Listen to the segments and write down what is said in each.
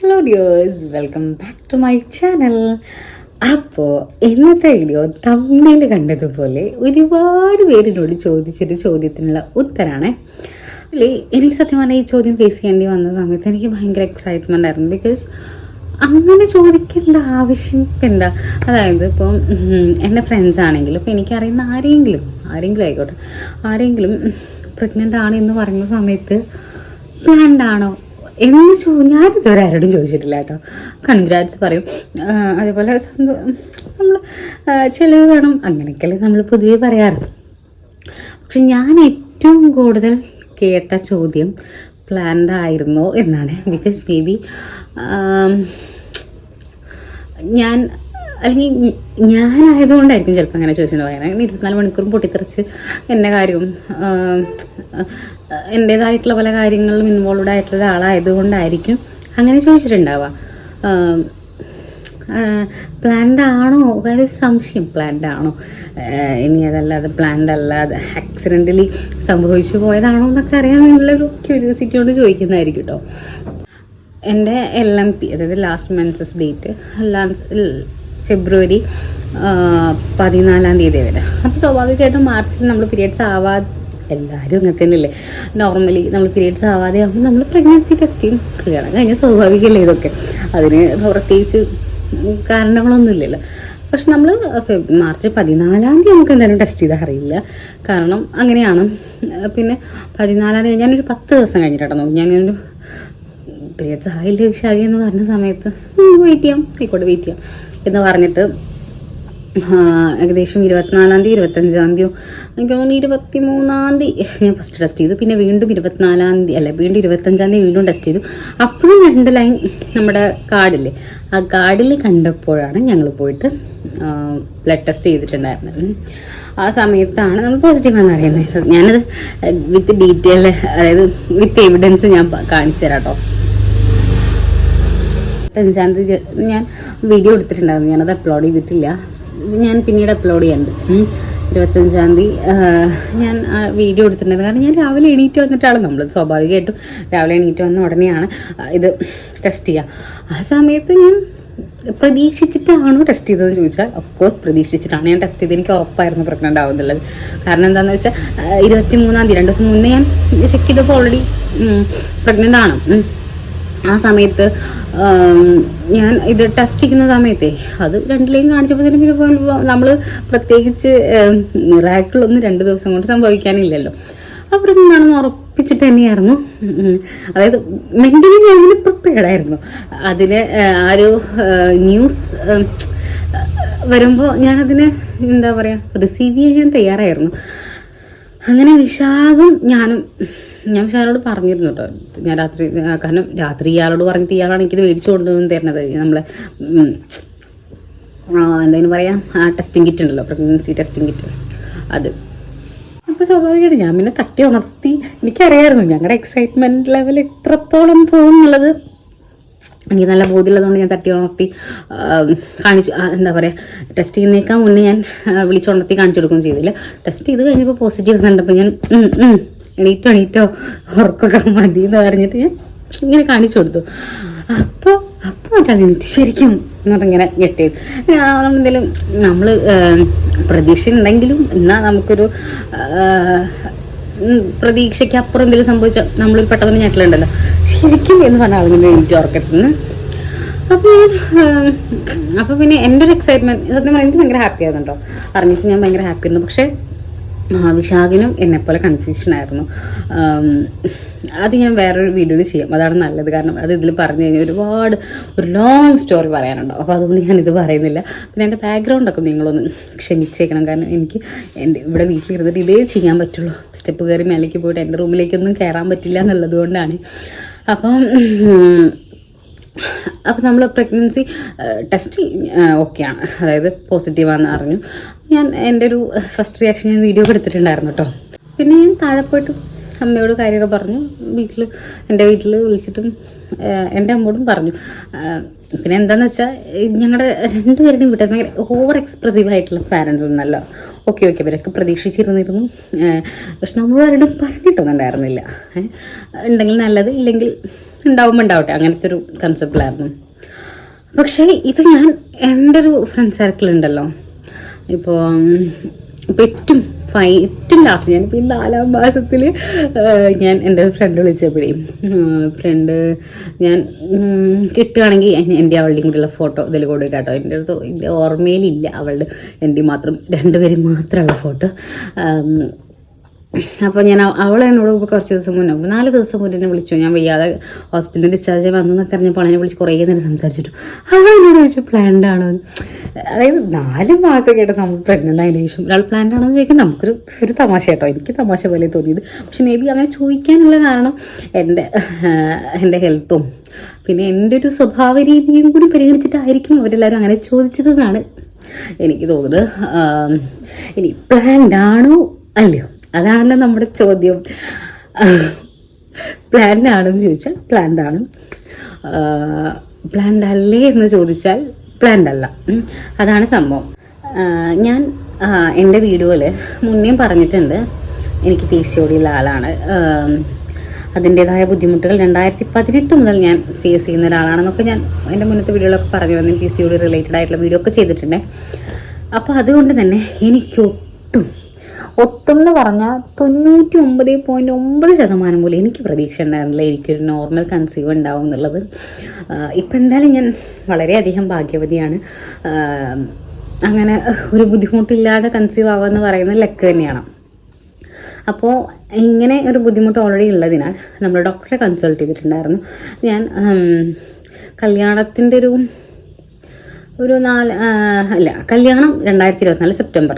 Hello dears, welcome back to my channel. അപ്പോൾ ഇന്നത്തെ video തമ്മിൽ കണ്ടതുപോലെ ഒരുപാട് പേരിനോട് ചോദിച്ചൊരു ചോദ്യത്തിനുള്ള ഉത്തരമാണ്. അല്ലേ, എനിക്ക് സത്യം പറഞ്ഞാൽ ഈ ചോദ്യം ഫേസ് ചെയ്യേണ്ടി വന്ന സമയത്ത് എനിക്ക് ഭയങ്കര എക്സൈറ്റ്മെൻ്റ് ആയിരുന്നു. ബിക്കോസ് അങ്ങനെ ചോദിക്കേണ്ട ആവശ്യം എന്താ? അതായത് ഇപ്പം എൻ്റെ ഫ്രണ്ട്സ് ആണെങ്കിലും ഇപ്പം എനിക്കറിയുന്ന ആരെങ്കിലും ആയിക്കോട്ടെ, ആരെങ്കിലും പ്രഗ്നൻ്റ് ആണ് എന്ന് പറയുന്ന സമയത്ത് പ്ലാൻഡ് ആണോ എന്ന് ഞാനിതുവരെ ആരോടും ചോദിച്ചിട്ടില്ല കേട്ടോ. കൺഗ്രാറ്റ്സ് പറയും. അതേപോലെ നമ്മൾ ചിലവ് വേണം അങ്ങനെയൊക്കെയല്ലേ നമ്മൾ പൊതുവെ പറയാറ്. പക്ഷെ ഞാൻ ഏറ്റവും കൂടുതൽ കേട്ട ചോദ്യം പ്ലാൻഡ് ആയിരുന്നോ എന്നാണ്. ബിക്കോസ് മേ ബി ഞാനായതുകൊണ്ടായിരിക്കും ചിലപ്പോൾ അങ്ങനെ ചോദിച്ചെന്ന് പറയാൻ. 24 മണിക്കൂറും പൊട്ടിത്തെറിച്ച് എൻ്റെ കാര്യവും എൻ്റേതായിട്ടുള്ള പല കാര്യങ്ങളിലും ഇൻവോൾവ്ഡ് ആയിട്ടുള്ള ഒരാളായതുകൊണ്ടായിരിക്കും അങ്ങനെ ചോദിച്ചിട്ടുണ്ടാവുക. പ്ലാൻഡ് ആണോ? ഒരു സംശയം, പ്ലാൻഡ് ആണോ, ഇനി അതല്ലാതെ പ്ലാൻഡ് അല്ലാതെ ആക്സിഡൻ്റലി സംഭവിച്ചു പോയതാണോ എന്നൊക്കെ അറിയാൻ വേണ്ടിയുള്ളൊരു ക്യൂരിയോസിറ്റി കൊണ്ട് ചോദിക്കുന്നതായിരിക്കും കേട്ടോ. എൻ്റെ LMP, അതായത് ലാസ്റ്റ് മെൻസസ് ഡേറ്റ് ഫെബ്രുവരി 14 വരെ. അപ്പോൾ സ്വാഭാവികമായിട്ടും മാർച്ചിൽ നമ്മൾ പീരിയഡ്സ് എല്ലാവരും അങ്ങനെ തന്നെയല്ലേ. നോർമലി നമ്മൾ പീരിയഡ്സ് ആവാതെ ആകുമ്പോൾ നമ്മൾ പ്രഗ്നൻസി ടെസ്റ്റ് ചെയ്യും. കല്യാണം കഴിഞ്ഞാൽ സ്വാഭാവികമല്ലേ ഇതൊക്കെ, അതിന് പ്രത്യേകിച്ച് കാരണങ്ങളൊന്നുമില്ലല്ലോ. പക്ഷെ നമ്മൾ മാർച്ച് 14 നമുക്ക് എന്തായാലും ടെസ്റ്റ് ചെയ്താൽ അറിയില്ല, കാരണം അങ്ങനെയാണ്. പിന്നെ 14 ഞാനൊരു 10 ദിവസം കഴിഞ്ഞിട്ടാണ് നോക്കി. ഞാനൊരു പീരിയഡ്സ് ആയില്ലേ വിശാഖി എന്ന് പറഞ്ഞ സമയത്ത് വെയിറ്റ് ചെയ്യാം എന്ന് പറഞ്ഞിട്ട് ഏകദേശം 24 25 എനിക്ക് തോന്നുന്നു 23 ഞാൻ ഫസ്റ്റ് ടെസ്റ്റ് ചെയ്തു. പിന്നെ വീണ്ടും 25 വീണ്ടും ടെസ്റ്റ് ചെയ്തു. അപ്പോഴും 2 ലൈൻ നമ്മുടെ കാർഡില്ലേ, ആ കാർഡിൽ കണ്ടപ്പോഴാണ് ഞങ്ങൾ പോയിട്ട് ബ്ലഡ് ടെസ്റ്റ് ചെയ്തിട്ടുണ്ടായിരുന്നത്. ആ സമയത്താണ് നമ്മൾ പോസിറ്റീവാണെന്ന് അറിയുന്നത്. ഞാനത് വിത്ത് ഡീറ്റെയിൽ, അതായത് വിത്ത് എവിഡൻസ് ഞാൻ കാണിച്ചു തരാം കേട്ടോ. 25 ഞാൻ വീഡിയോ എടുത്തിട്ടുണ്ടായിരുന്നു, ഞാനത് അപ്ലോഡ് ചെയ്തിട്ടില്ല. ഞാൻ പിന്നീട് അപ്ലോഡ് ചെയ്യുന്നുണ്ട്. 25 ഞാൻ വീഡിയോ എടുത്തിട്ടുണ്ടായിരുന്നു. കാരണം ഞാൻ രാവിലെ എണീറ്റ് വന്നിട്ടാണ്, നമ്മൾ സ്വാഭാവികമായിട്ടും രാവിലെ എണീറ്റ് വന്ന ഉടനെയാണ് ഇത് ടെസ്റ്റ് ചെയ്യുക. ആ സമയത്ത് ഞാൻ പ്രതീക്ഷിച്ചിട്ടാണോ ടെസ്റ്റ് ചെയ്തതെന്ന് ചോദിച്ചാൽ ഓഫ്കോഴ്സ് പ്രതീക്ഷിച്ചിട്ടാണ് ഞാൻ ടെസ്റ്റ് ചെയ്തത്. എനിക്ക് ഉറപ്പായിരുന്നു പ്രഗ്നൻ്റ് ആവുന്നുള്ളത്. കാരണം എന്താണെന്ന് വെച്ചാൽ 23 2 ദിവസം മുന്നേ ഞാൻ ചെക്ക് ചെയ്തപ്പോൾ ഓൾറെഡി പ്രഗ്നൻ്റ് ആണ്. ആ സമയത്ത് ഞാൻ ഇത് ടെസ്റ്റ് ചെയ്യുന്ന സമയത്തേ അത് 2 ലൈൻ കാണിച്ചപ്പോഴത്തേനും പിന്നെ നമ്മൾ പ്രത്യേകിച്ച് മിറാക്കിളൊന്നും 2 ദിവസം കൊണ്ട് സംഭവിക്കാനില്ലല്ലോ. അപ്പോൾ എന്താണെന്ന് ഉറപ്പിച്ചിട്ട് തന്നെയായിരുന്നു. അതായത് മെൻ്റലി ഞാൻ പ്രിപ്പയർഡ് ആയിരുന്നു. അതിന് ആ ഒരു ന്യൂസ് വരുമ്പോൾ ഞാനതിനെ എന്താ പറയുക, റിസീവ് ചെയ്യാൻ ഞാൻ തയ്യാറായിരുന്നു. അങ്ങനെ വിശാഖം ഞാൻ വിശാഖനോട് പറഞ്ഞിരുന്നു കേട്ടോ. ഞാൻ കാരണം രാത്രി ഇയാളോട് പറഞ്ഞിട്ട് ഇയാളാണ് എനിക്കിത് മേടിച്ചു കൊണ്ടുവന്ന് തരുന്നത്. നമ്മളെ എന്തായാലും പറയാം, ആ ടെസ്റ്റിംഗ് കിറ്റ് ഉണ്ടല്ലോ, പ്രഗ്നൻസി ടെസ്റ്റിംഗ് കിറ്റ്, അത്. അപ്പോൾ സ്വാഭാവികമായിട്ട് ഞാൻ പിന്നെ തട്ടി ഉണർത്തി. എനിക്കറിയായിരുന്നു ഞങ്ങളുടെ എക്സൈറ്റ്മെൻറ്റ് ലെവൽ എത്രത്തോളം പോകും എന്നുള്ളത്. എനിക്ക് നല്ല ബോധ്യമുള്ളതുകൊണ്ട് ഞാൻ തട്ടി ഉണർത്തി കാണിച്ചു. എന്താ പറയുക, ടെസ്റ്റ് ചെയ്യുന്നേക്കാൾ മുന്നേ ഞാൻ വിളിച്ചുണർത്തി കാണിച്ചു കൊടുക്കുകയും ചെയ്തില്ല. ടെസ്റ്റ് ചെയ്ത് കഴിഞ്ഞപ്പോൾ പോസിറ്റീവ് കണ്ടപ്പോൾ ഞാൻ എണീറ്റോ ഉറക്കൊക്കെ മതി എന്ന് പറഞ്ഞിട്ട് ഞാൻ ഇങ്ങനെ കാണിച്ചു കൊടുത്തു. അപ്പോൾ ആയിട്ടാണ് എണീറ്റ് ശരിക്കും എന്ന് പറഞ്ഞിങ്ങനെ ഞെട്ടിയത്. എന്തെങ്കിലും നമ്മൾ പ്രതീക്ഷ ഉണ്ടെങ്കിലും എന്നാൽ നമുക്കൊരു പ്രതീക്ഷയ്ക്ക് അപ്പുറം എന്തെങ്കിലും സംഭവിച്ചാൽ നമ്മളൊരു പെട്ടെന്ന് ഞെട്ടലുണ്ടല്ലോ, ശരിക്കും എന്ന് പറഞ്ഞ ആളിങ്ങനെ എണീറ്റ് ഉറക്കത്തിന്. അപ്പോൾ പിന്നെ എൻ്റെ ഒരു എക്സൈറ്റ്മെൻറ്റ് സത്യം പറഞ്ഞാൽ എനിക്ക് ഭയങ്കര ഹാപ്പി ആയിരുന്നു കേട്ടോ. അറിഞ്ഞിട്ട് ഞാൻ ഭയങ്കര ഹാപ്പി ആയിരുന്നു. പക്ഷേ വിശാഖിനും എന്നെപ്പോലെ കൺഫ്യൂഷനായിരുന്നു. അത് ഞാൻ വേറൊരു വീഡിയോയിൽ ചെയ്യാം, അതാണ് നല്ലത്. കാരണം അത് ഇതിൽ പറഞ്ഞു കഴിഞ്ഞാൽ ഒരു ലോങ് സ്റ്റോറി പറയാനുണ്ടോ. അപ്പോൾ അതുകൊണ്ട് ഞാനിത് പറയുന്നില്ല. പിന്നെ എൻ്റെ ബാക്ക്ഗ്രൗണ്ടൊക്കെ നിങ്ങളൊന്ന് ക്ഷമിച്ചേക്കണം. കാരണം എനിക്ക് ഇവിടെ വീട്ടിലിരുന്നിട്ട് ഇതേ ചെയ്യാൻ പറ്റുള്ളൂ. സ്റ്റെപ്പ് കയറി മേലേക്ക് പോയിട്ട് എൻ്റെ റൂമിലേക്കൊന്നും കയറാൻ പറ്റില്ല എന്നുള്ളത് കൊണ്ടാണ്. അപ്പോൾ നമ്മൾ പ്രഗ്നൻസി ടെസ്റ്റ് ഓക്കെയാണ്, അതായത് പോസിറ്റീവാണെന്ന് അറിഞ്ഞു. ഞാൻ എൻ്റെ ഒരു ഫസ്റ്റ് റിയാക്ഷൻ ഞാൻ വീഡിയോ എടുത്തിട്ടുണ്ടായിരുന്നു കേട്ടോ. പിന്നെ ഞാൻ താഴെ പോയിട്ട് അമ്മയോട് കാര്യമൊക്കെ പറഞ്ഞു. എൻ്റെ വീട്ടിൽ വിളിച്ചിട്ടും എൻ്റെ അമ്മോടും പറഞ്ഞു. പിന്നെ എന്താണെന്ന് വെച്ചാൽ ഞങ്ങളുടെ രണ്ടുപേരുടെയും വീട്ടിൽ ഭയങ്കര ഓവർ എക്സ്പ്രസീവ് ആയിട്ടുള്ള പാരൻസ് ഒന്നല്ലോ. ഓക്കെ ഇവരൊക്കെ പ്രതീക്ഷിച്ചിരുന്നിരുന്നു. പക്ഷെ നമ്മളാരോടും പറഞ്ഞിട്ടൊന്നും ഉണ്ടായിരുന്നില്ല. ഉണ്ടെങ്കിൽ നല്ലത്, ഇല്ലെങ്കിൽ ഉണ്ടാവുമ്പോൾ ഉണ്ടാവട്ടെ, അങ്ങനത്തെ ഒരു കൺസെപ്റ്റിലായിരുന്നു. പക്ഷേ ഇത് ഞാൻ എൻ്റെ ഒരു ഫ്രണ്ട് സർക്കിൾ ഉണ്ടല്ലോ, ഇപ്പോൾ ഏറ്റവും ലാസ്റ്റ് ഞാനിപ്പോൾ ഈ 4ാം മാസത്തിൽ ഞാൻ എൻ്റെ ഫ്രണ്ട് വിളിച്ചപ്പോഴേ ഞാൻ കിട്ടുകയാണെങ്കിൽ എൻ്റെ അവളുടെയും കൂടെയുള്ള ഫോട്ടോ ഇതിൽ കൊടുക്കുക കേട്ടോ. എൻ്റെ ഓർമ്മയിലില്ല അവളുടെ എൻ്റെ മാത്രം 2 പേരും മാത്രമുള്ള ഫോട്ടോ. അപ്പോൾ ഞാൻ അവളെന്നോട് കുറച്ച് ദിവസം മുന്നേ 4 ദിവസം മുന്നേ എന്നെ വിളിച്ചു. ഞാൻ വയ്യാതെ ഹോസ്പിറ്റലിൽ ഡിസ്ചാർജ് ആയി വന്നെന്നൊക്കെ അറിഞ്ഞപ്പോൾ അവളെ വിളിച്ച് കുറേ നേരം സംസാരിച്ചിട്ടു. അവളെന്നോട് ചോദിച്ചു പ്ലാൻഡ് ആണോ. അതായത് 4 മാസം കേട്ടോ നമ്മൾ പ്രഗ്നൻ്റ് ആയതിനു ശേഷം ഒരാൾ പ്ലാൻഡ് ആണെന്ന് ചോദിക്കാൻ നമുക്കൊരു തമാശ കേട്ടോ. എനിക്ക് തമാശ പോലെ തോന്നിയത്. പക്ഷെ മേ ബി അങ്ങനെ ചോദിക്കാനുള്ള കാരണം എൻ്റെ ഹെൽത്തും പിന്നെ എൻ്റെ ഒരു സ്വഭാവ രീതിയും കൂടി പരിഗണിച്ചിട്ടായിരിക്കും അവരെല്ലാവരും അങ്ങനെ ചോദിച്ചതെന്നാണ് എനിക്ക് തോന്നുന്നത്. ഇനി പ്ലാൻഡ് ആണോ അല്ലയോ, അതാണല്ലോ നമ്മുടെ ചോദ്യം. പ്ലാൻഡ് ആണെന്ന് ചോദിച്ചാൽ പ്ലാൻഡ് ആണ്, പ്ലാൻഡ് അല്ലേ എന്ന് ചോദിച്ചാൽ പ്ലാൻഡ് അല്ല. അതാണ് സംഭവം. ഞാൻ എൻ്റെ വീഡിയോയിൽ മുന്നേ പറഞ്ഞിട്ടുണ്ട് എനിക്ക് PCOD ഉള്ള ആളാണ്. അതിൻ്റേതായ ബുദ്ധിമുട്ടുകൾ 2018 മുതൽ ഞാൻ ഫേസ് ചെയ്യുന്ന ഒരാളാണെന്നൊക്കെ ഞാൻ എൻ്റെ മുന്നത്തെ വീഡിയോയിലൊക്കെ പറഞ്ഞു വന്നു. PCOD റിലേറ്റഡ് ആയിട്ടുള്ള വീഡിയോ ഒക്കെ ചെയ്തിട്ടുണ്ട്. അപ്പോൾ അതുകൊണ്ട് തന്നെ ഒട്ടും എന്ന് പറഞ്ഞാൽ 99.9% പോലും എനിക്ക് പ്രതീക്ഷ ഉണ്ടായിരുന്നില്ല എനിക്കൊരു നോർമൽ കൺസീവ് ഉണ്ടാവും എന്നുള്ളത്. ഇപ്പം എന്തായാലും ഞാൻ വളരെയധികം ഭാഗ്യവതിയാണ്. അങ്ങനെ ഒരു ബുദ്ധിമുട്ടില്ലാതെ കൺസീവ് ആവുക എന്ന് പറയുന്നത് ലക്ക് തന്നെയാണ്. അപ്പോൾ ഇങ്ങനെ ഒരു ബുദ്ധിമുട്ട് ഓൾറെഡി ഉള്ളതിനാൽ നമ്മൾ ഡോക്ടറെ കൺസൾട്ട് ചെയ്തിട്ടുണ്ടായിരുന്നു. ഞാൻ കല്യാണത്തിൻ്റെ കല്യാണം 2024 സെപ്റ്റംബർ,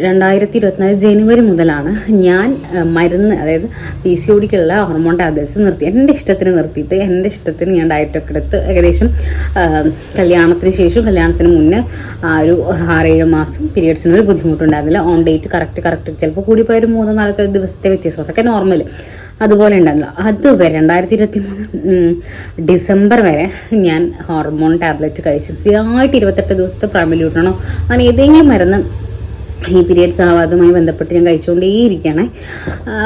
2024 ജനുവരി മുതലാണ് ഞാൻ മരുന്ന്, അതായത് PCODക്കുള്ള ഹോർമോൺ ടാബ്ലറ്റ്സ് നിർത്തി. എൻ്റെ ഇഷ്ടത്തിന് നിർത്തിയിട്ട് എൻ്റെ ഇഷ്ടത്തിന് ഞാൻ ഡയറ്റൊക്കെ എടുത്ത് ഏകദേശം കല്യാണത്തിന് ശേഷം കല്യാണത്തിന് മുന്നേ ഒരു 6-7 മാസം പീരിയഡ്സിനൊരു ബുദ്ധിമുട്ടുണ്ടായിരുന്നില്ല. ഓൺ ഡേറ്റ് കറക്റ്റ് ചിലപ്പോൾ കൂടിപ്പോയൊരു 3-4 ദിവസത്തെ വ്യത്യാസം, അതൊക്കെ നോർമൽ അതുപോലെ ഉണ്ടായിരുന്നില്ല. അതുവരെ 2023 ഡിസംബർ വരെ ഞാൻ ഹോർമോൺ ടാബ്ലറ്റ് കഴിച്ച് സ്ഥിരമായിട്ട് 28 ദിവസത്തെ പ്രമിലൂട്ടണോ അങ്ങനെ ഏതെങ്കിലും മരുന്ന് ഈ പീരിയഡ്സ് ആവാതുമായി ബന്ധപ്പെട്ട് ഞാൻ കഴിച്ചുകൊണ്ടേയിരിക്കുകയാണ്.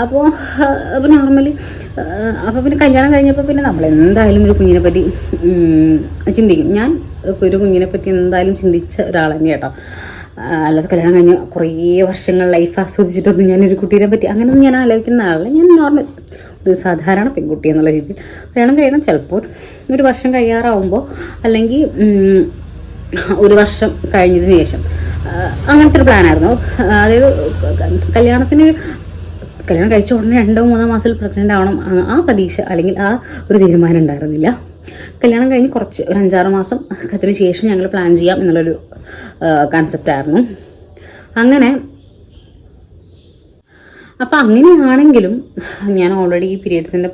അപ്പോൾ നോർമലി അപ്പോൾ പിന്നെ കല്യാണം കഴിഞ്ഞപ്പോൾ പിന്നെ നമ്മൾ എന്തായാലും ഒരു കുഞ്ഞിനെ പറ്റി ചിന്തിക്കും. ഞാൻ ഒരു കുഞ്ഞിനെ പറ്റി എന്തായാലും ചിന്തിച്ച ഒരാൾ തന്നെ കേട്ടോ. അല്ലാതെ കല്യാണം കഴിഞ്ഞ് കുറേ വർഷങ്ങൾ ലൈഫ് ആസ്വദിച്ചിട്ടൊന്നും ഞാനൊരു കുട്ടീനെ പറ്റി അങ്ങനെയൊന്നും ഞാൻ ആലോചിക്കുന്ന ആളല്ല. ഞാൻ നോർമൽ ഒരു സാധാരണ പെൺകുട്ടി എന്നുള്ള രീതിയിൽ കല്യാണം കഴിയണം. ചിലപ്പോൾ ഒരു വർഷം കഴിയാറാവുമ്പോൾ അല്ലെങ്കിൽ ഒരു വർഷം കഴിഞ്ഞതിന് ശേഷം അങ്ങനത്തെ ഒരു പ്ലാനായിരുന്നു. അതായത് കല്യാണം കഴിച്ച ഉടനെ 2-3 മാസത്തിൽ പ്രഗ്നൻ്റ് ആവണം ആ പ്രതീക്ഷ അല്ലെങ്കിൽ ആ ഒരു തീരുമാനം ഉണ്ടായിരുന്നില്ല. കല്യാണം കഴിഞ്ഞ് കുറച്ച് ഒരു 5-6 മാസം അതിന് ശേഷം ഞങ്ങൾ പ്ലാൻ ചെയ്യാം എന്നുള്ളൊരു കൺസെപ്റ്റായിരുന്നു. അപ്പം അങ്ങനെയാണെങ്കിലും ഞാൻ ഓൾറെഡി ഈ പീരിയഡ്സിൻ്റെ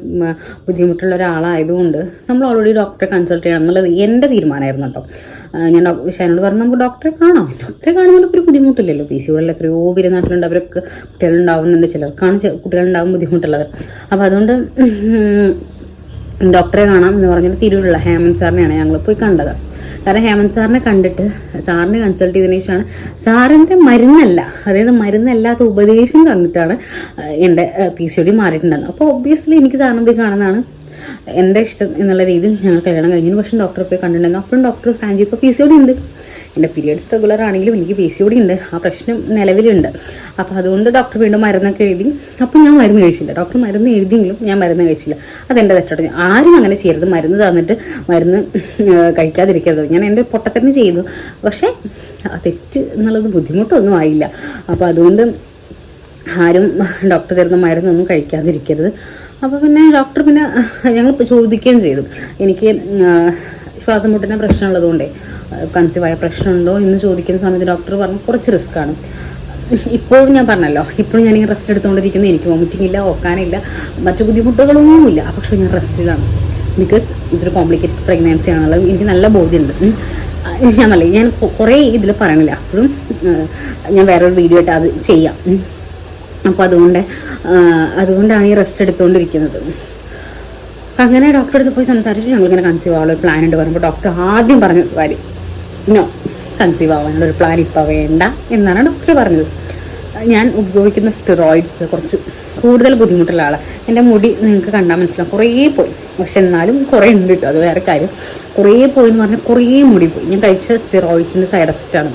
ബുദ്ധിമുട്ടുള്ള ഒരാളായതുകൊണ്ട് നമ്മൾ ഓൾറെഡി ഡോക്ടറെ കൺസൾട്ട് ചെയ്യണം എന്നുള്ളത് എൻ്റെ തീരുമാനമായിരുന്നു കേട്ടോ. ഞാൻ വിശാനോട് പറഞ്ഞു നമുക്ക് ഡോക്ടറെ കാണുമ്പോൾ ഒരു ബുദ്ധിമുട്ടില്ലല്ലോ. PCOD എത്രയോ പേര് നാട്ടിലുണ്ട്, അവരൊക്കെ കുട്ടികളുണ്ടാവുന്നുണ്ട്, ചിലർക്കാണ് കുട്ടികളുണ്ടാവും ബുദ്ധിമുട്ടുള്ളത്. അപ്പോൾ അതുകൊണ്ട് ഡോക്ടറെ കാണാം എന്ന് പറഞ്ഞിട്ട് തിരൂരുള്ള ഹേമന്ത് സാറിനെയാണ് ഞങ്ങൾ പോയി കണ്ടത്. കാരണം ഹേമന്ത് സാറിനെ കണ്ടിട്ട് സാറിനെ കൺസൾട്ട് ചെയ്തതിനു ശേഷമാണ് സാറിൻ്റെ മരുന്നല്ലാത്ത ഉപദേശം തന്നിട്ടാണ് എൻ്റെ PCOD മാറിയിട്ടുണ്ടായിരുന്നത്. അപ്പോൾ ഒബ്വിയസ്ലി എനിക്ക് സാറിനെ പോയി കാണുന്നതാണ് എൻ്റെ ഇഷ്ടം എന്നുള്ള രീതിയിൽ ഞങ്ങൾ കല്യാണം കഴിഞ്ഞതിന് പക്ഷേ ഡോക്ടറെ പോയി കണ്ടിട്ടുണ്ടായിരുന്നു. അപ്പോഴും ഡോക്ടർ സ്കാൻ ചെയ്തപ്പോൾ PCOD ഉണ്ട്. എൻ്റെ പീരിയഡ്സ് റെഗുലർ ആണെങ്കിലും എനിക്ക് PCOD ഉണ്ട്, ആ പ്രശ്നം നിലവിലുണ്ട്. അപ്പോൾ അതുകൊണ്ട് ഡോക്ടർ വീണ്ടും മരുന്നൊക്കെ എഴുതി. അപ്പോൾ ഞാൻ മരുന്ന് കഴിച്ചില്ല. ഡോക്ടർ മരുന്ന് എഴുതിയെങ്കിലും ഞാൻ മരുന്ന് കഴിച്ചില്ല. അതെൻ്റെ തെറ്റോട്ട്. ആരും അങ്ങനെ ചെയ്യരുത്. മരുന്ന് തന്നിട്ട് മരുന്ന് കഴിക്കാതിരിക്കരുത്. ഞാൻ എൻ്റെ പൊട്ടത്തന്നെ ചെയ്തു. പക്ഷേ തെറ്റ് എന്നുള്ളത് ബുദ്ധിമുട്ടൊന്നും ആയില്ല. അപ്പോൾ അതുകൊണ്ട് ആരും ഡോക്ടർ തരുന്ന മരുന്നൊന്നും കഴിക്കാതിരിക്കരുത്. അപ്പോൾ പിന്നെ ഡോക്ടർ ഞങ്ങൾ ചോദിക്കുകയും ചെയ്തു. എനിക്ക് ശ്വാസം മുട്ടിൻ്റെ പ്രശ്നമുള്ളതുകൊണ്ടേ കൺസീവായ പ്രശ്നമുണ്ടോ എന്ന് ചോദിക്കുന്ന സമയത്ത് ഡോക്ടർ പറഞ്ഞു കുറച്ച് റിസ്ക്കാണ്. ഇപ്പോഴും ഞാൻ പറഞ്ഞല്ലോ, ഇപ്പോഴും ഞാൻ ഈ റെസ്റ്റ് എടുത്തുകൊണ്ടിരിക്കുന്നത്. എനിക്ക് വോമിറ്റിംഗ് ഇല്ല, ഓക്കാനില്ല, മറ്റു ബുദ്ധിമുട്ടുകളൊന്നുമില്ല. പക്ഷേ ഞാൻ റെസ്റ്റിലാണ്. ബിക്കോസ് ഇതൊരു കോംപ്ലിക്കേറ്റഡ് പ്രഗ്നൻസി ആണെന്നുള്ളത് എനിക്ക് നല്ല ബോധ്യമുണ്ട്. ഞാൻ കുറേ ഇതിൽ പറയണില്ല. അപ്പോഴും ഞാൻ വേറൊരു വീഡിയോ ആയിട്ട് അത് ചെയ്യാം. അപ്പോൾ അതുകൊണ്ടാണ് ഈ റെസ്റ്റ് എടുത്തുകൊണ്ടിരിക്കുന്നത്. അങ്ങനെ ഡോക്ടറെ അടുത്ത് പോയി സംസാരിച്ചു. ഞങ്ങളിങ്ങനെ കൺസീവ് ആവാനുള്ള ഒരു പ്ലാൻ ഉണ്ട് പറയുമ്പോൾ ഡോക്ടർ ആദ്യം പറഞ്ഞ കാര്യം നോ, കൺസീവ് ആവാനുള്ള ഒരു പ്ലാൻ ഇപ്പോൾ വേണ്ട എന്നാണ് ഡോക്ടർ പറഞ്ഞത്. ഞാൻ ഉപയോഗിക്കുന്ന സ്റ്റിറോയിഡ്സ് കുറച്ച് കൂടുതൽ ബുദ്ധിമുട്ടുള്ള ആളാണ്. എൻ്റെ മുടി നിങ്ങൾക്ക് കണ്ടാൽ മനസ്സിലാവും, കുറേ പോയി. പക്ഷെ എന്നാലും കുറേ ഉണ്ട് കേട്ടോ, അത് വേറെ കാര്യം. കുറേ പോയി എന്ന് പറഞ്ഞാൽ കുറേ മുടി പോയി. ഞാൻ കഴിച്ച സ്റ്റിറോയിഡ്സിൻ്റെ സൈഡ് എഫക്റ്റാണ്.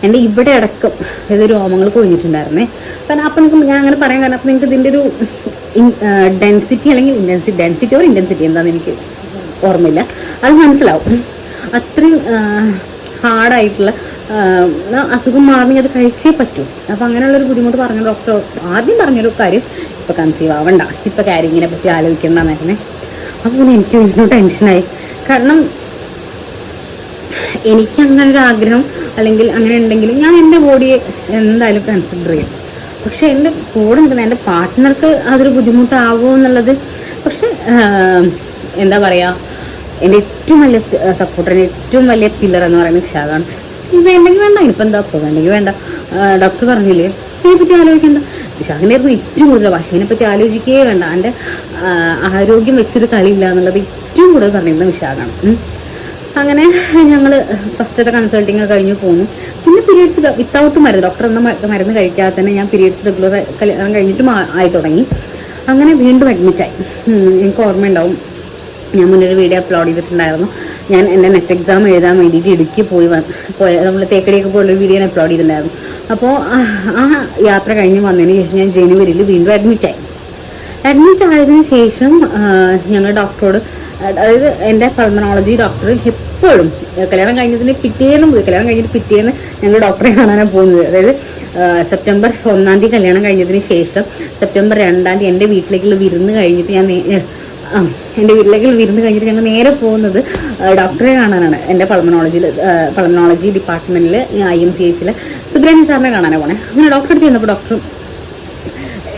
എൻ്റെ ഇവിടെ അടക്കം ഇത് രോമങ്ങൾ കൊഴിഞ്ഞിട്ടുണ്ടായിരുന്നേ. കാരണം അപ്പം നിങ്ങൾക്ക് ഞാൻ അങ്ങനെ പറയാൻ കാരണം അപ്പം നിങ്ങൾക്ക് ഇതിൻ്റെ ഒരു ഡെൻസിറ്റി അല്ലെങ്കിൽ ഡെൻസിറ്റി എന്താണെന്ന് എനിക്ക് ഓർമ്മയില്ല, അത് മനസ്സിലാവും. അത്രയും ഹാർഡായിട്ടുള്ള അസുഖം മാറി അത് കഴിച്ചേ പറ്റൂ. അപ്പം അങ്ങനെയുള്ളൊരു ബുദ്ധിമുട്ട് പറഞ്ഞ ഡോക്ടർ ആദ്യം പറഞ്ഞൊരു കാര്യം ഇപ്പോൾ കൺസീവ് ആവണ്ട, ഇപ്പോൾ ക്യാരിങ്ങിനെ പറ്റി ആലോചിക്കണ്ടെന്നായിരുന്നേ. അപ്പോൾ എനിക്ക് വീണ്ടും ടെൻഷനായി. കാരണം എനിക്ക് അങ്ങനെ ഒരു ആഗ്രഹം അല്ലെങ്കിൽ അങ്ങനെ ഉണ്ടെങ്കിൽ ഞാൻ എൻ്റെ ബോഡിയെ എന്തായാലും കൺസിഡർ ചെയ്യും. പക്ഷെ എൻ്റെ കൂടെ നിൽക്കുന്ന എൻ്റെ പാർട്ട്ണർക്ക് അതൊരു ബുദ്ധിമുട്ടാകുമോ എന്നുള്ളത്. പക്ഷെ എന്താ പറയുക, എൻ്റെ ഏറ്റവും വലിയ സപ്പോർട്ടറിന് ഏറ്റവും വലിയ പില്ലർ എന്ന് പറയുന്നത് വിശാഖാണ്. വേണ്ടെങ്കിൽ വേണ്ട, ഇനിയിപ്പോൾ എന്താ ഇപ്പോൾ വേണ്ടെങ്കിൽ വേണ്ട. ഡോക്ടർ പറഞ്ഞില്ലേ ഇതിനെപ്പറ്റി ആലോചിക്കേണ്ട. വിശാഖിൻ്റെ ആയിരുന്നു ഏറ്റവും കൂടുതൽ. പക്ഷേ ഇതിനെപ്പറ്റി ആലോചിക്കുകയേ വേണ്ട, എൻ്റെ ആരോഗ്യം വെച്ചൊരു കളിയില്ല എന്നുള്ളത് ഏറ്റവും കൂടുതൽ പറഞ്ഞിരുന്നത് വിശാഖാണ്. അങ്ങനെ ഞങ്ങൾ ഫസ്റ്റത്തെ കൺസൾട്ടിങ് കഴിഞ്ഞ് പോന്നു. പിന്നെ പീരീഡ്സ് വിത്തൗട്ട് മരുന്ന്, ഡോക്ടർ എന്ന മരുന്ന് കഴിക്കാതെ തന്നെ ഞാൻ പീരീഡ്സ് റെഗുലർ കല്യാണം കഴിഞ്ഞിട്ടും ആയി തുടങ്ങി. അങ്ങനെ വീണ്ടും അഡ്മിറ്റായി. എനിക്ക് ഓർമ്മയുണ്ടാവും, ഞാൻ മുന്നൊരു വീഡിയോ അപ്ലോഡ് ചെയ്തിട്ടുണ്ടായിരുന്നു. ഞാൻ എൻ്റെ നെറ്റ് എക്സാം എഴുതാൻ വേണ്ടിയിട്ട് ഇടുക്കി പോയ നമ്മൾ തേക്കടിയൊക്കെ പോയുള്ളൊരു വീഡിയോ ഞാൻ അപ്ലോഡ് ചെയ്തിട്ടുണ്ടായിരുന്നു. അപ്പോൾ ആ യാത്ര കഴിഞ്ഞ് വന്നതിന് ശേഷം ഞാൻ ജനുവരിയിൽ വീണ്ടും അഡ്മിറ്റ് ആയതിനു ശേഷം ഞങ്ങൾ ഡോക്ടറോട്, അതായത് എൻ്റെ പൾമനോളജി ഡോക്ടർ എപ്പോഴും കല്യാണം കഴിഞ്ഞിട്ട് പിറ്റേന്ന് ഞങ്ങൾ ഡോക്ടറെ കാണാനാണ് പോകുന്നത്. അതായത് സെപ്റ്റംബർ 1-ാം തീയതി കല്യാണം കഴിഞ്ഞതിന് ശേഷം സെപ്റ്റംബർ 2-ാം തീയതി എൻ്റെ വീട്ടിലേക്കുള്ള വിരുന്ന് കഴിഞ്ഞിട്ട് ഞങ്ങൾ നേരെ പോകുന്നത് ഡോക്ടറെ കാണാനാണ്. എൻ്റെ പൾമനോളജി ഡിപ്പാർട്ട്മെൻറ്റിൽ IMCH സുബ്രഹ്മണ്യ സാറിനെ കാണാനാണ് പോണേ. അങ്ങനെ ഡോക്ടറെ അടുത്ത് ചെന്നപ്പോൾ ഡോക്ടർ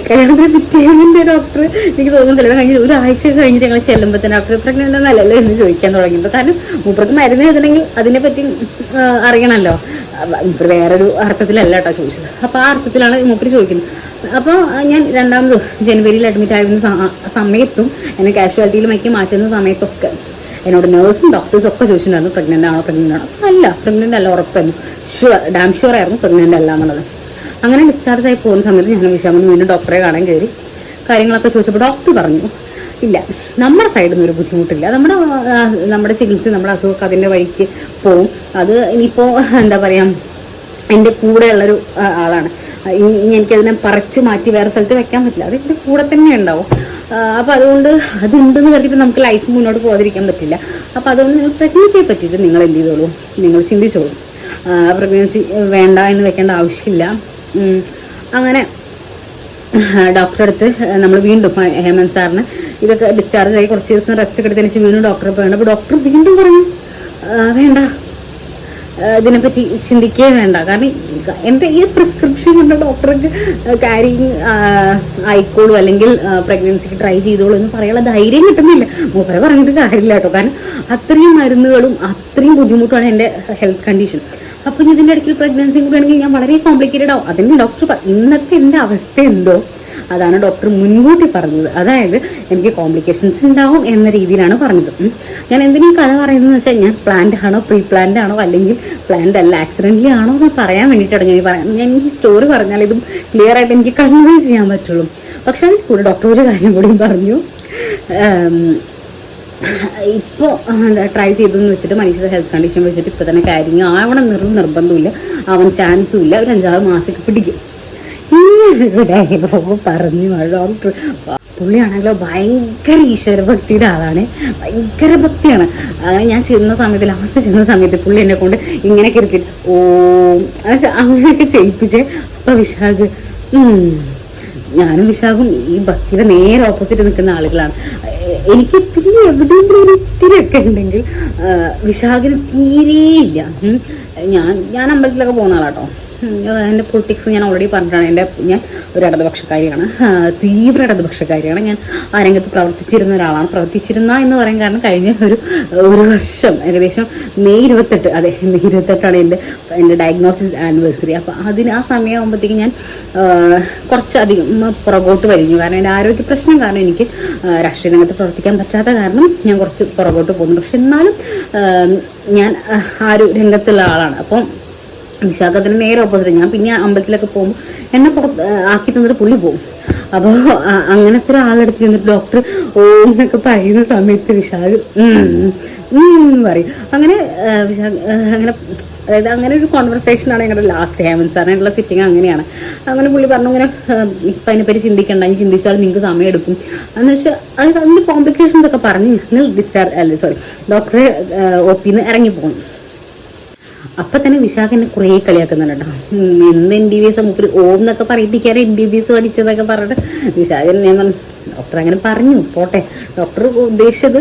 കല്യാണത്തിന് പിറ്റേന്നിൻ്റെ ഡോക്ടർ എനിക്ക് തോന്നുന്നു കല്യാണം കഴിഞ്ഞ് ഒരാഴ്ച കഴിഞ്ഞിട്ട് ഞങ്ങൾ ചെല്ലുമ്പോൾ തന്നെ ഡോക്ടർ പ്രഗ്നൻ്റ് എന്നല്ലല്ലോ എന്ന് ചോദിക്കാൻ തുടങ്ങിയത്. കാരണം മൂപ്പർക്ക് മരുന്ന് എഴുതണമെങ്കിൽ അതിനെപ്പറ്റി അറിയണമല്ലോ. മൂപ്പർ വേറൊരു അർത്ഥത്തിലല്ല കേട്ടോ ചോദിച്ചത്. അപ്പോൾ ആ അർത്ഥത്തിലാണ് മൂപ്പർ ചോദിക്കുന്നത്. അപ്പോൾ ഞാൻ രണ്ടാമത് ജനുവരിയിൽ അഡ്മിറ്റ് ആയിരുന്ന സമയത്തും എന്നെ കാഷ്വാലിറ്റിയിലുമൊക്കെ മാറ്റുന്ന സമയത്തൊക്കെ എന്നോട് നേഴ്സും ഡോക്ടേഴ്സും ഒക്കെ ചോദിച്ചിട്ടുണ്ടായിരുന്നു പ്രഗ്നൻ്റ് ആണോ. അല്ല, പ്രഗ്നൻ്റ് അല്ല, ഉറപ്പായിരുന്നു. ഡാം ഷുവർ ആയിരുന്നു പ്രഗ്നൻ്റ് അല്ല എന്നുള്ളത്. അങ്ങനെ ഡിസ്ചാർജ് ആയി പോകുന്ന സമയത്ത് ഞാൻ വിശാഖന് വീണ്ടും ഡോക്ടറെ കാണാൻ കയറി. കാര്യങ്ങളൊക്കെ ചോദിച്ചപ്പോൾ ഡോക്ടർ പറഞ്ഞു, ഇല്ല, നമ്മുടെ സൈഡിൽ നിന്ന് ഒരു ബുദ്ധിമുട്ടില്ല, നമ്മുടെ ചികിത്സ, നമ്മുടെ അസുഖമൊക്കെ അതിൻ്റെ വഴിക്ക് പോവും. അത് ഇനിയിപ്പോൾ എന്താ പറയുക, എൻ്റെ കൂടെയുള്ളൊരു ആളാണ്. എനിക്കതിനെ പറിച്ച് മാറ്റി വേറെ സ്ഥലത്ത് വെക്കാൻ പറ്റില്ല, അത് എൻ്റെ കൂടെ തന്നെ ഉണ്ടാവും. അപ്പോൾ അതുകൊണ്ട് അതുണ്ടെന്ന് കരുതിയിട്ട് നമുക്ക് ലൈഫ് മുന്നോട്ട് പോകാതിരിക്കാൻ പറ്റില്ല. അപ്പോൾ അതുകൊണ്ട് നിങ്ങൾ പ്രഗ്നൻസിയെ പറ്റിയിട്ട് നിങ്ങൾ എന്ത് ചെയ്തോളൂ, നിങ്ങൾ ചിന്തിച്ചോളൂ. പ്രഗ്നൻസി വേണ്ട എന്ന് വെക്കേണ്ട ആവശ്യമില്ല. അങ്ങനെ ഡോക്ടറെ അടുത്ത് നമ്മൾ വീണ്ടും ഹേമന്ത് സാറിന് ഇതൊക്കെ ഡിസ്ചാർജ് ആയി കുറച്ച് ദിവസം റെസ്റ്റ് ഒക്കെ എടുത്തതിന് ശേഷം വീണ്ടും ഡോക്ടറെ പോകണം. അപ്പോൾ ഡോക്ടർ വീണ്ടും പറഞ്ഞു, വേണ്ട, ഇതിനെപ്പറ്റി ചിന്തിക്കേ വേണ്ട. കാരണം എൻ്റെ ഈ പ്രിസ്ക്രിപ്ഷൻ കൊണ്ട് ഡോക്ടർക്ക് ക്യാരിങ് ആയിക്കോളൂ അല്ലെങ്കിൽ പ്രഗ്നൻസിക്ക് ട്രൈ ചെയ്തോളൂ എന്ന് പറയാനുള്ള ധൈര്യം കിട്ടുന്നില്ല. മൂപ്പരെ പറഞ്ഞിട്ട് കാര്യമില്ല കേട്ടോ. കാരണം അത്രയും മരുന്നുകളും അത്രയും ബുദ്ധിമുട്ടാണ് എൻ്റെ ഹെൽത്ത് കണ്ടീഷൻ. അപ്പം ഇതിൻ്റെ ഇടയ്ക്ക് പ്രഗ്നൻസിയും കൂടെ ആണെങ്കിൽ ഞാൻ വളരെ കോംപ്ലിക്കേറ്റഡ് ആവും. അതിന് ഡോക്ടർ ഇന്നത്തെ എൻ്റെ അവസ്ഥ എന്തോ അതാണ് ഡോക്ടർ മുൻകൂട്ടി പറഞ്ഞത്. അതായത് എനിക്ക് കോംപ്ലിക്കേഷൻസ് ഉണ്ടാവും എന്ന രീതിയിലാണ് പറഞ്ഞത്. ഞാൻ എന്തിനും കഥ പറയുന്നതെന്ന് വെച്ചാൽ ഞാൻ പ്ലാൻഡ് ആണോ പ്രീ പ്ലാൻഡ് ആണോ അല്ലെങ്കിൽ പ്ലാൻഡ് അല്ല ആക്സിഡൻ്റലി ആണോ എന്ന് പറയാൻ വേണ്ടിയിട്ടാണ് ഞാൻ ഈ സ്റ്റോറി പറഞ്ഞാൽ ഇതും ക്ലിയർ ആയിട്ട് എനിക്ക് കൺവേ ചെയ്യാൻ പറ്റുള്ളൂ. പക്ഷെ അതിൽ കൂടെ ഡോക്ടർ ഒരു കാര്യം കൂടിയും പറഞ്ഞു, ഇപ്പോൾ ട്രൈ ചെയ്തെന്ന് വെച്ചിട്ട് മനുഷ്യരുടെ ഹെൽത്ത് കണ്ടീഷൻ വെച്ചിട്ട് ഇപ്പോൾ തന്നെ കാര്യങ്ങൾ ആവണം നിർബന്ധമില്ല, അവൻ ചാൻസും ഇല്ല, ഒരു 5-6 മാസമൊക്കെ പിടിക്കും. ഇങ്ങനൊരു ഡയലോഗ് പറഞ്ഞു ഡോക്ടർ. പുള്ളിയാണെങ്കിലോ ഭയങ്കര ഈശ്വരഭക്തിയുടെ ആളാണ്, ഭയങ്കര ഭക്തിയാണ്. ഞാൻ ലാസ്റ്റ് ചെന്ന സമയത്ത് പുള്ളി എന്നെ കൊണ്ട് ഇങ്ങനെ കിടക്കിട്ട് അങ്ങനെയൊക്കെ ചെയ്യിപ്പിച്ച്. അപ്പം വിശാഖ്, ഞാനും വിശാഖും ഈ ഭക്തിയുടെ നേരെ ഓപ്പോസിറ്റ് നിൽക്കുന്ന ആളുകളാണ്. എനിക്ക് പിന്നെ എവിടെയെങ്കിലും ഒരു ഇത്തിരിയൊക്കെ ഉണ്ടെങ്കിൽ വിശാഖിന് തീരെയില്ല. ഞാൻ അമ്പലത്തിലൊക്കെ പോകുന്ന ആളാട്ടോ. എൻ്റെ പൊളിറ്റിക്സ് ഞാൻ ഓൾറെഡി പറഞ്ഞിട്ടാണ്. ഞാൻ ഒരു ഇടതുപക്ഷക്കാരിയാണ്, തീവ്ര ഇടതുപക്ഷക്കാരിയാണ്. ഞാൻ ആ രംഗത്ത് പ്രവർത്തിച്ചിരുന്ന ഒരാളാണ്. പ്രവർത്തിച്ചിരുന്ന എന്ന് പറയാൻ കാരണം കഴിഞ്ഞ ഒരു വർഷം ഏകദേശം മെയ് 28 എൻ്റെ ഡയഗ്നോസിസ് ആനിവേഴ്സറി. അപ്പോൾ ആ സമയമാകുമ്പോഴത്തേക്കും ഞാൻ കുറച്ചധികം പുറകോട്ട് വലിഞ്ഞു. കാരണം എൻ്റെ ആരോഗ്യ പ്രശ്നം കാരണം എനിക്ക് രാഷ്ട്രീയ രംഗത്ത് പ്രവർത്തിക്കാൻ പറ്റാത്ത കാരണം ഞാൻ കുറച്ച് പുറകോട്ട് പോകുന്നു. പക്ഷെ എന്നാലും ഞാൻ ആ ഒരു രംഗത്തുള്ള ആളാണ്. അപ്പം വിശാഖത്തിന് നേരെ ഓപ്പോസിറ്റ്. ഞാൻ പിന്നെ അമ്പലത്തിലൊക്കെ പോകുമ്പോൾ എന്നെ ആക്കി തന്നിട്ട് പുള്ളി പോകും. അപ്പോൾ അങ്ങനത്തെ ഒരാളെടുത്ത് ചെന്നിട്ട് ഡോക്ടർ എന്നൊക്കെ പറയുന്ന സമയത്ത് വിശാഖ് പറയും. അങ്ങനെ വിശാഖ് അതായത് അങ്ങനെ ഒരു കോൺവെർസേഷനാണ് ഞങ്ങളുടെ ലാസ്റ്റ് ഹേമന്ത് സാറിനായിട്ടുള്ള സിറ്റിങ്. അങ്ങനെയാണ്. അങ്ങനെ പുള്ളി പറഞ്ഞു, ഇങ്ങനെ ഇപ്പം അതിനെപ്പറ്റി ചിന്തിക്കണ്ട, ഇനി ചിന്തിച്ചാൽ നിങ്ങൾക്ക് സമയം എടുക്കും എന്ന് വെച്ചാൽ അതിൻ്റെ കോംപ്ലിക്കേഷൻസ് ഒക്കെ പറഞ്ഞ് ഞങ്ങൾ ഡോക്ടറെ ഒപ്പിന്ന് ഇറങ്ങിപ്പോകും. അപ്പം തന്നെ വിശാഖ് എന്നെ കുറേ കളിയാക്കുന്നുണ്ട് കേട്ടോ. എന്ത് MBBS മുപ്പര് എന്നൊക്കെ പറയിപ്പിക്കാറ് MBBS പഠിച്ചതൊക്കെ പറഞ്ഞിട്ട് വിശാഖൻ ഞാൻ പറഞ്ഞു, ഡോക്ടർ അങ്ങനെ പറഞ്ഞു പോട്ടെ. ഡോക്ടർ ഉദ്ദേശിച്ചത്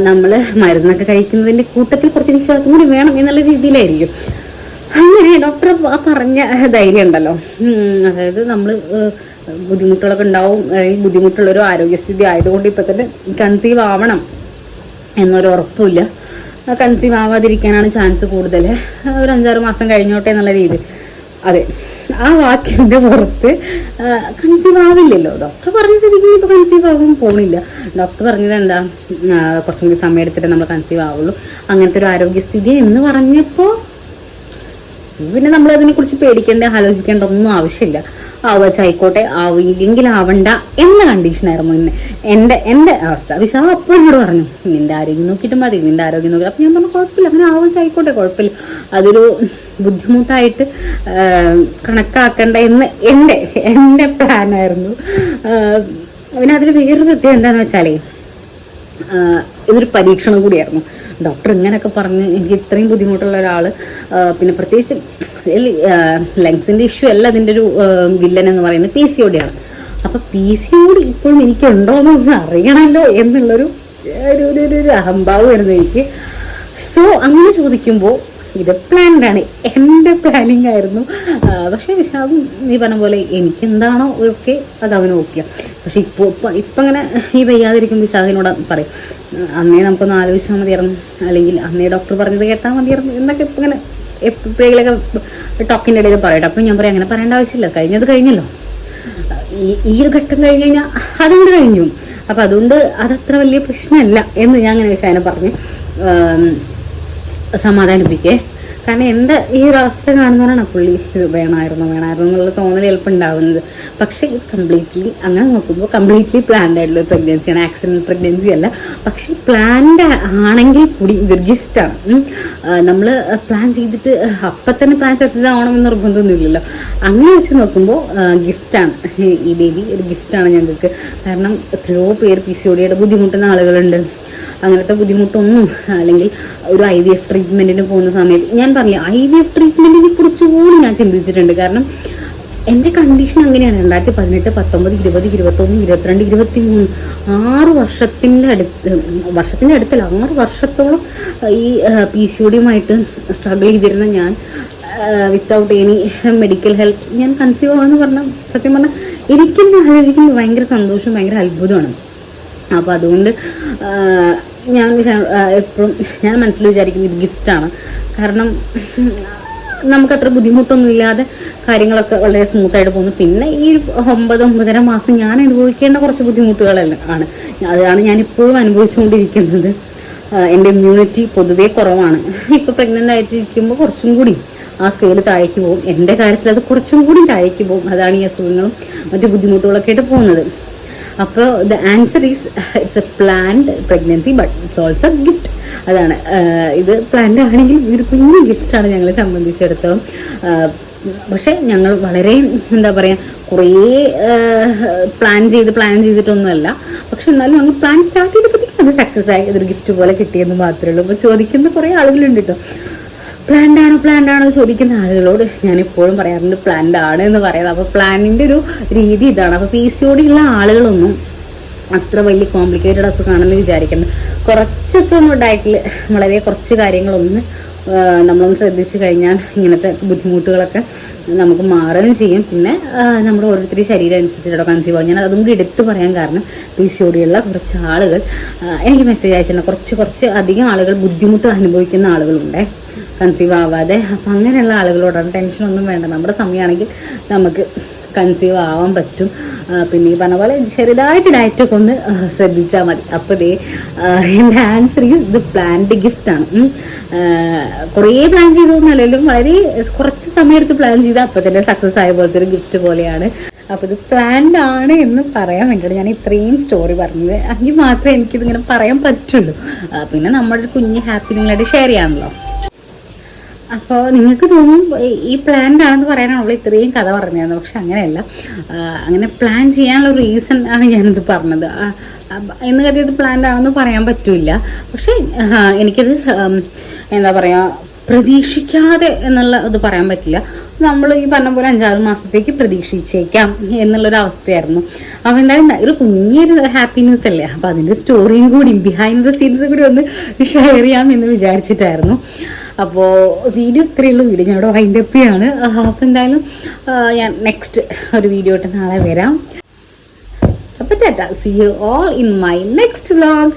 നമ്മൾ മരുന്നൊക്കെ കഴിക്കുന്നതിൻ്റെ കൂട്ടത്തിൽ കുറച്ച് വിശ്വാസം കൂടി വേണം എന്നുള്ള രീതിയിലായിരിക്കും. അങ്ങനെ ഡോക്ടർ പറഞ്ഞ ധൈര്യം ഉണ്ടല്ലോ. അതായത് നമ്മൾ ബുദ്ധിമുട്ടുകളൊക്കെ ഉണ്ടാവും, ബുദ്ധിമുട്ടുള്ളൊരു ആരോഗ്യസ്ഥിതി ആയതുകൊണ്ട് ഇപ്പം തന്നെ കൺസീവ് ആവണം എന്നൊരു ഉറപ്പില്ല. കൺസീവ് ആവാതിരിക്കാനാണ് ചാൻസ് കൂടുതൽ, ഒരു 5-6 മാസം കഴിഞ്ഞോട്ടെ എന്നുള്ള രീതി. അതെ, ആ വാക്കിൻ്റെ പുറത്ത് കൺസീവ് ആവില്ലല്ലോ. ഡോക്ടർ പറഞ്ഞ ശരിക്കും ഇപ്പോൾ കൺസീവ് ആവാൻ പോണില്ല. ഡോക്ടർ പറഞ്ഞത് എന്താ, കുറച്ചും കൂടി സമയം എടുത്തിട്ട് നമ്മൾ കൺസീവ് ആവുള്ളൂ, അങ്ങനത്തെ ഒരു ആരോഗ്യസ്ഥിതി എന്ന് പറഞ്ഞപ്പോൾ പിന്നെ നമ്മൾ അതിനെക്കുറിച്ച് പേടിക്കേണ്ട ആലോചിക്കേണ്ട ഒന്നും ആവശ്യമില്ല. ആയിക്കോട്ടെ, ആവില്ലെങ്കിൽ ആവണ്ട എന്ന കണ്ടീഷനായിരുന്നു എൻ്റെ അവസ്ഥ. വിശാഖ അപ്പോൾ എന്നോട് പറഞ്ഞു, നിന്റെ ആരോഗ്യം നോക്കിയിട്ട് മതി, നിന്റെ ആരോഗ്യം നോക്കി. അപ്പം ഞാൻ പറഞ്ഞു, കുഴപ്പമില്ല, അങ്ങനെ ആവശ്യമായിക്കോട്ടെ, കുഴപ്പമില്ല, അതൊരു ബുദ്ധിമുട്ടായിട്ട് കണക്കാക്കേണ്ട എന്ന് എൻ്റെ പ്ലാനായിരുന്നു. പിന്നെ അതിൽ വേറൊരു പ്രത്യേകം എന്താണെന്ന് വെച്ചാലേ, ഇതൊരു പരീക്ഷണം കൂടിയായിരുന്നു. ഡോക്ടർ ഇങ്ങനെയൊക്കെ പറഞ്ഞ് എനിക്ക് ഇത്രയും ബുദ്ധിമുട്ടുള്ള ഒരാൾ, പിന്നെ പ്രത്യേകിച്ച് ലങ്സിൻ്റെ ഇഷ്യൂ അല്ല അതിൻ്റെ ഒരു വില്ലൻ എന്ന് പറയുന്നത് PCOD ആണ്. അപ്പം PCOD ഇപ്പോഴും എനിക്കുണ്ടോയെന്ന് അറിയണമല്ലോ എന്നുള്ളൊരു ഒരു അഹംഭാവം വരുന്നു എനിക്ക്. സോ അങ്ങനെ ചോദിക്കുമ്പോൾ ഇത് പ്ലാൻഡാണ്, എൻ്റെ പ്ലാനിങ് ആയിരുന്നു. പക്ഷേ വിശാഖും നീ പറഞ്ഞ പോലെ എനിക്ക് എന്താണോ ഓക്കെ അത് അവന് ഓക്കെ. പക്ഷെ ഇപ്പം അങ്ങനെ ഈ വയ്യാതിരിക്കും വിശാഖിനോട് പറയും, അന്നേ നമുക്കൊന്ന് ആലോചിച്ചാൽ മതിയായിരുന്നു, അല്ലെങ്കിൽ അന്നേ ഡോക്ടർ പറഞ്ഞത് കേട്ടാൽ മതിയായിരുന്നു എന്നൊക്കെ ഇപ്പം ഇങ്ങനെ എപ്പോഴെങ്കിലൊക്കെ ടോക്കിൻ്റെ ഇടയിൽ പറയട്ടെ. അപ്പം ഞാൻ പറയാം, അങ്ങനെ പറയേണ്ട ആവശ്യമില്ല, കഴിഞ്ഞത് കഴിഞ്ഞല്ലോ, ഈ ഒരു ഘട്ടം കഴിഞ്ഞ് കഴിഞ്ഞാൽ അതുകൊണ്ട് കഴിഞ്ഞു. അപ്പം അതുകൊണ്ട് അതത്ര വലിയ പ്രശ്നമല്ല എന്ന് ഞാൻ അങ്ങനെ വിശാഖനെ പറഞ്ഞ് സമാധാനിപ്പിക്കേ. കാരണം എൻ്റെ ഈ ഒരു അവസ്ഥ കാണുന്നവരാണ് പുള്ളി ഇത് വേണമായിരുന്നു എന്നുള്ള തോന്നൽ ചിലപ്പോൾ ഉണ്ടാവുന്നത്. പക്ഷേ ഇത് കംപ്ലീറ്റ്ലി അങ്ങനെ നോക്കുമ്പോൾ കംപ്ലീറ്റ്ലി പ്ലാൻഡ് ആയിട്ടുള്ള പ്രഗ്നൻസിയാണ്, ആക്സിഡൻറ്റ് പ്രഗ്നൻസി അല്ല. പക്ഷേ പ്ലാൻഡ് ആണെങ്കിൽ കൂടി ഇതൊരു ഗിഫ്റ്റാണ്. നമ്മൾ പ്ലാൻ ചെയ്തിട്ട് അപ്പം തന്നെ പ്ലാൻ സക്സസ് ആവണമെന്ന് നിർബന്ധമൊന്നുമില്ലല്ലോ. അങ്ങനെ വെച്ച് നോക്കുമ്പോൾ ഗിഫ്റ്റാണ് ഈ ബേബി, ഒരു ഗിഫ്റ്റാണ് ഞങ്ങൾക്ക്. കാരണം എത്രയോ പേര് PCOD ബുദ്ധിമുട്ടുന്ന ആളുകളുണ്ട്. അങ്ങനത്തെ ബുദ്ധിമുട്ടൊന്നും, അല്ലെങ്കിൽ ഒരു IVF ട്രീറ്റ്മെൻറ്റിന് പോകുന്ന സമയത്ത് ഞാൻ പറഞ്ഞില്ല, IVF ട്രീറ്റ്മെൻറ്റിനെ കുറിച്ച് പോലും ഞാൻ ചിന്തിച്ചിട്ടുണ്ട്. കാരണം എൻ്റെ കണ്ടീഷൻ അങ്ങനെയാണ്. 2018, 19, 20, 21, 22, 23 6 വർഷത്തിൻ്റെ അടുത്തല്ല 6 വർഷത്തോളം ഈ PCOD സ്ട്രഗിൾ ചെയ്തിരുന്ന ഞാൻ വിത്തൗട്ട് എനി മെഡിക്കൽ ഹെൽപ്പ് ഞാൻ കൺസീവ് ആവാന്ന് പറഞ്ഞാൽ സത്യം പറഞ്ഞാൽ എനിക്കെന്നെ ആലോചിക്കുമ്പോൾ ഭയങ്കര സന്തോഷം, ഭയങ്കര അത്ഭുതമാണ്. അപ്പോൾ അതുകൊണ്ട് ഞാൻ എപ്പോഴും ഞാൻ മനസ്സിൽ വിചാരിക്കും ഇത് ഗിഫ്റ്റാണ്. കാരണം നമുക്കത്ര ബുദ്ധിമുട്ടൊന്നും ഇല്ലാതെ കാര്യങ്ങളൊക്കെ വളരെ സ്മൂത്തായിട്ട് പോകുന്നു. പിന്നെ ഈ 9-9.5 മാസം ഞാൻ അനുഭവിക്കേണ്ട കുറച്ച് ബുദ്ധിമുട്ടുകളെല്ലാം അതാണ് ഞാനിപ്പോഴും അനുഭവിച്ചുകൊണ്ടിരിക്കുന്നത്. എൻ്റെ ഇമ്മ്യൂണിറ്റി പൊതുവേ കുറവാണ്. ഇപ്പോൾ പ്രഗ്നൻ്റ് ആയിട്ടിരിക്കുമ്പോൾ കുറച്ചും കൂടി ആ സ്കെയിൽ താഴേക്ക് പോകും. എൻ്റെ കാര്യത്തിൽ അത് കുറച്ചും കൂടി താഴേക്ക് പോകും. അതാണ് ഈ അസുഖങ്ങളും മറ്റു ബുദ്ധിമുട്ടുകളൊക്കെ ആയിട്ട് പോകുന്നത്. അപ്പോൾ the answer is it's A planned pregnancy but it's also gift. അതാണ്, ഇത് പ്ലാൻഡ് ആണെങ്കിൽ ഇതൊരു കുഞ്ഞു ഗിഫ്റ്റാണ് ഞങ്ങളെ സംബന്ധിച്ചിടത്തോളം. പക്ഷേ ഞങ്ങൾ വളരെ എന്താ പറയുക, കുറേ പ്ലാൻ ചെയ്തിട്ടൊന്നുമല്ല. പക്ഷെ എന്നാലും ഞങ്ങൾ പ്ലാൻ സ്റ്റാർട്ട് ചെയ്തപ്പോഴത്തേക്കും അത് സക്സസ് ആയി, ഇതൊരു ഗിഫ്റ്റ് പോലെ കിട്ടിയെന്ന് മാത്രമേ ഉള്ളൂ. അപ്പോൾ ചോദിക്കുന്ന കുറേ ആളുകളുണ്ട് കേട്ടോ, പ്ലാൻഡ് ആണോ ചോദിക്കുന്ന ആളുകളോട് ഞാൻ എപ്പോഴും പറയാറുണ്ട് പ്ലാൻഡ് ആണ് എന്ന് പറയുന്നത്. അപ്പോൾ പ്ലാനിൻ്റെ ഒരു രീതി ഇതാണ്. അപ്പോൾ PCOD ഉള്ള ആളുകളൊന്നും അത്ര വലിയ കോംപ്ലിക്കേറ്റഡ് അസുഖമാണെന്ന് വിചാരിക്കുന്നത്. കുറച്ചൊക്കെ ഒന്ന് ഡയറ്റിൽ വളരെ കുറച്ച് കാര്യങ്ങളൊന്ന് നമ്മളൊന്ന് ശ്രദ്ധിച്ചു കഴിഞ്ഞാൽ ഇങ്ങനത്തെ ബുദ്ധിമുട്ടുകളൊക്കെ നമുക്ക് മാറുകയും ചെയ്യും. പിന്നെ നമ്മുടെ ഓരോരുത്തരുടെ ശരീരം അനുസരിച്ചിട്ടോ കൺസീവ് ആവും. ഞാൻ അതും കൂടി എടുത്ത് പറയാൻ കാരണം PCOD ഉള്ള കുറച്ച് ആളുകൾ എനിക്ക് മെസ്സേജ് അയച്ചിട്ടുണ്ട്. കുറച്ച് അധികം ആളുകൾ ബുദ്ധിമുട്ട് അനുഭവിക്കുന്ന ആളുകളുണ്ട് കൺസീവ് ആവാതെ. അപ്പം അങ്ങനെയുള്ള ആളുകളോടാണ് ടെൻഷനൊന്നും വേണ്ട. നമ്മുടെ സമയമാണെങ്കിൽ നമുക്ക് കൺസീവ് ആവാൻ പറ്റും. പിന്നെ ഈ പറഞ്ഞ പോലെ ചെറുതായിട്ട് ഡയറ്റൊക്കെ ഒന്ന് ശ്രദ്ധിച്ചാൽ മതി. അപ്പോൾ ദേ എൻ്റെ ആൻസർ ഈസ് ഇത് പ്ലാൻഡ് ഗിഫ്റ്റാണ്. കുറേ പ്ലാൻ ചെയ്തൊന്നുമല്ലെങ്കിലും വളരെ കുറച്ച് സമയം എടുത്ത് പ്ലാൻ ചെയ്താൽ അപ്പോൾ തന്നെ സക്സസ് ആയ പോലത്തെ ഒരു ഗിഫ്റ്റ് പോലെയാണ്. അപ്പോൾ ഇത് പ്ലാൻഡ് ആണ് എന്ന് പറയാൻ വേണ്ടിയിട്ട് ഞാൻ ഇത്രയും സ്റ്റോറി പറഞ്ഞത്. എങ്കിൽ മാത്രമേ എനിക്കിതിങ്ങനെ പറയാൻ പറ്റുള്ളൂ. പിന്നെ നമ്മുടെ കുഞ്ഞ് ഹാപ്പി നിങ്ങളായിട്ട് ഷെയർ ചെയ്യാമല്ലോ. അപ്പോൾ നിങ്ങൾക്ക് തോന്നും ഈ പ്ലാൻഡ് ആണെന്ന് പറയാനാണല്ലോ ഇത്രയും കഥ പറഞ്ഞത്. പക്ഷെ അങ്ങനെയല്ല. അങ്ങനെ പ്ലാൻ ചെയ്യാനുള്ള റീസൺ ആണ് ഞാനിത് പറഞ്ഞത്. എന്ന് കരുതിയത് പ്ലാൻഡ് ആണെന്ന് പറയാൻ പറ്റില്ല. പക്ഷെ എനിക്കത് എന്താ പറയുക, പ്രതീക്ഷിക്കാതെ എന്നുള്ള ഇത് പറയാൻ പറ്റില്ല. നമ്മൾ ഈ പറഞ്ഞ പോലെ 5-6 മാസത്തേക്ക് പ്രതീക്ഷിച്ചേക്കാം എന്നുള്ളൊരവസ്ഥയായിരുന്നു. അപ്പോൾ എന്തായാലും ഒരു കുഞ്ഞൊരു ഹാപ്പി ന്യൂസ് അല്ലേ. അപ്പോൾ അതിൻ്റെ സ്റ്റോറിയും കൂടി ബിഹൈൻഡ് ദ സീൻസ് കൂടി ഒന്ന് ഷെയർ ചെയ്യാം എന്ന് വിചാരിച്ചിട്ടായിരുന്നു. അപ്പോൾ വീഡിയോ ഇത്രയേ ഉള്ളൂ. വീഡിയോ ഞാനിവിടെ വൈൻഡ് അപ്പ് ചെയ്യാണ്. അപ്പോൾ എന്തായാലും ഞാൻ നെക്സ്റ്റ് ഒരു വീഡിയോ ആയിട്ട് നാളെ വരാം. അപ്പോൾ ടാറ്റ, see you all in my next vlog.